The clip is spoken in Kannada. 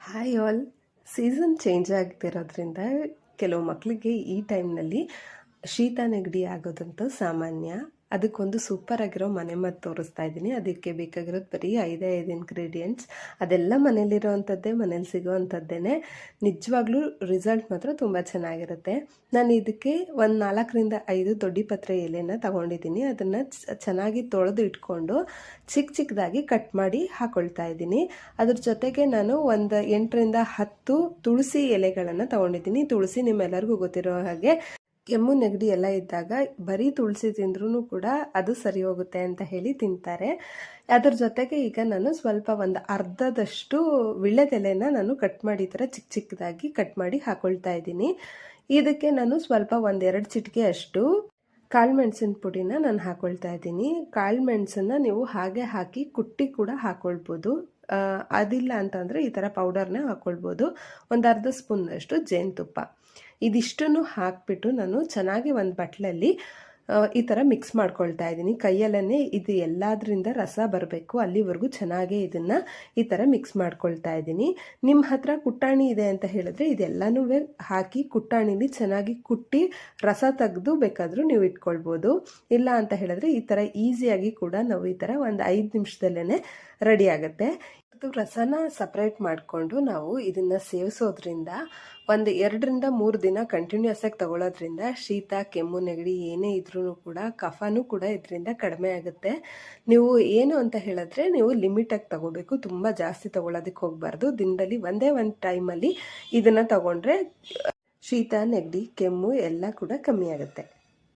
Hi all. ಸೀಸನ್ ಚೇಂಜ್ ಆಗ್ತಿರೋದ್ರಿಂದ ಕೆಲವು ಮಕ್ಕಳಿಗೆ ಈ ಟೈಮ್ನಲ್ಲಿ ಶೀತ ನೆಗಡಿ ಆಗೋದಂತೂ ಸಾಮಾನ್ಯ. ಅದಕ್ಕೊಂದು ಸೂಪರ್ ಆಗಿರೋ ಮನೆಮದ್ದು ತೋರಿಸ್ತಾ ಇದ್ದೀನಿ. ಅದಕ್ಕೆ ಬೇಕಾಗಿರೋದು ಬರೀ 5 ಇಂಗ್ರೀಡಿಯೆಂಟ್ಸ್. ಅದೆಲ್ಲ ಮನೇಲಿರೋವಂಥದ್ದೇ, ಮನೇಲಿ ಸಿಗೋವಂಥದ್ದೇ. ನಿಜವಾಗ್ಲೂ ರಿಸಲ್ಟ್ ಮಾತ್ರ ತುಂಬ ಚೆನ್ನಾಗಿರುತ್ತೆ. ನಾನು ಇದಕ್ಕೆ ಒಂದು 4ರಿಂದ 5 ದೊಡ್ಡಪತ್ರೆ ಎಲೆನ ತಗೊಂಡಿದ್ದೀನಿ. ಅದನ್ನು ಚೆನ್ನಾಗಿ ತೊಳೆದು ಇಟ್ಕೊಂಡು ಚಿಕ್ಕದಾಗಿ ಕಟ್ ಮಾಡಿ ಹಾಕೊಳ್ತಾ ಇದ್ದೀನಿ. ಅದ್ರ ಜೊತೆಗೆ ನಾನು ಒಂದು 8ರಿಂದ 10 ತುಳಸಿ ಎಲೆಗಳನ್ನು ತಗೊಂಡಿದ್ದೀನಿ. ತುಳಸಿ ನಿಮ್ಮೆಲ್ಲರಿಗೂ ಗೊತ್ತಿರೋ ಹಾಗೆ ಕೆಮ್ಮು ನೆಗಡಿ ಎಲ್ಲ ಇದ್ದಾಗ ಬರೀ ತುಳಸಿ ತಿಂದ್ರೂ ಕೂಡ ಅದು ಸರಿ ಹೋಗುತ್ತೆ ಅಂತ ಹೇಳಿ ತಿಂತಾರೆ. ಅದ್ರ ಜೊತೆಗೆ ಈಗ ನಾನು ಸ್ವಲ್ಪ ಒಂದು ಅರ್ಧದಷ್ಟು ವಿಳ್ಯದೆಲೆನ ನಾನು ಕಟ್ ಮಾಡಿ ಈ ಥರ ಚಿಕ್ಕದಾಗಿ ಕಟ್ ಮಾಡಿ ಹಾಕೊಳ್ತಾ ಇದ್ದೀನಿ. ಇದಕ್ಕೆ ನಾನು ಸ್ವಲ್ಪ 1-2 ಚಿಟಿಕೆ ಅಷ್ಟು ಕಾಳು ಮೆಣಸಿನ ಪುಡಿನ ನಾನು ಹಾಕೊಳ್ತಾ ಇದ್ದೀನಿ. ಕಾಳು ಮೆಣಸನ್ನು ನೀವು ಹಾಗೆ ಹಾಕಿ ಕುಟ್ಟಿ ಕೂಡ ಹಾಕೊಳ್ಬೋದು. ಅದಿಲ್ಲ ಅಂತಂದರೆ ಈ ಥರ ಪೌಡರ್ನ ಹಾಕ್ಕೊಳ್ಬೋದು. ಒಂದು ಅರ್ಧ ಸ್ಪೂನಷ್ಟು ಜೇನುತುಪ್ಪ ಇದಿಷ್ಟನ್ನು ಹಾಕಿಬಿಟ್ಟು ನಾನು ಚೆನ್ನಾಗಿ ಒಂದು ಬಟ್ಲಲ್ಲಿ ಈ ಥರ ಮಿಕ್ಸ್ ಮಾಡ್ಕೊಳ್ತಾ ಇದ್ದೀನಿ. ಕೈಯಲ್ಲೇ ಇದು ಎಲ್ಲದರಿಂದ ರಸ ಬರಬೇಕು, ಅಲ್ಲಿವರೆಗೂ ಚೆನ್ನಾಗೇ ಇದನ್ನು ಈ ಥರ ಮಿಕ್ಸ್ ಮಾಡ್ಕೊಳ್ತಾ ಇದ್ದೀನಿ. ನಿಮ್ಮ ಹತ್ರ ಕುಟ್ಟಾಣಿ ಇದೆ ಅಂತ ಹೇಳಿದ್ರೆ ಇದೆಲ್ಲನೂ ಹಾಕಿ ಕುಟ್ಟಾಣಿಲಿ ಚೆನ್ನಾಗಿ ಕುಟ್ಟಿ ರಸ ತೆಗೆದು ಬೇಕಾದರೂ ನೀವು ಇಟ್ಕೊಳ್ಬೋದು. ಇಲ್ಲ ಅಂತ ಹೇಳಿದ್ರೆ ಈ ಥರ ಈಸಿಯಾಗಿ ಕೂಡ ನಾವು ಈ ಥರ ಒಂದು 5 ನಿಮಿಷದಲ್ಲೇ ರೆಡಿ ಆಗುತ್ತೆ. ಇದು ರಸನ ಸಪ್ರೇಟ್ ಮಾಡಿಕೊಂಡು ನಾವು ಇದನ್ನು ಸೇವಿಸೋದ್ರಿಂದ ಒಂದು 2ರಿಂದ 3 ದಿನ ಕಂಟಿನ್ಯೂಸ್ ಆಗಿ ತಗೊಳ್ಳೋದ್ರಿಂದ ಶೀತ, ಕೆಮ್ಮು, ನೆಗಡಿ ಏನೇ ಇದ್ರೂ ಕೂಡ ಕಫನೂ ಕೂಡ ಇದರಿಂದ ಕಡಿಮೆ ಆಗುತ್ತೆ. ನೀವು ಏನು ಅಂತ ಹೇಳಿದ್ರೆ ನೀವು ಲಿಮಿಟಾಗಿ ತಗೋಬೇಕು, ತುಂಬ ಜಾಸ್ತಿ ತಗೊಳ್ಳೋದಕ್ಕೆ ಹೋಗಬಾರ್ದು. ದಿನದಲ್ಲಿ ಒಂದೇ ಒಂದು ಟೈಮಲ್ಲಿ ಇದನ್ನು ತಗೊಂಡ್ರೆ ಶೀತ, ನೆಗಡಿ, ಕೆಮ್ಮು ಎಲ್ಲ ಕೂಡ ಕಮ್ಮಿ ಆಗುತ್ತೆ.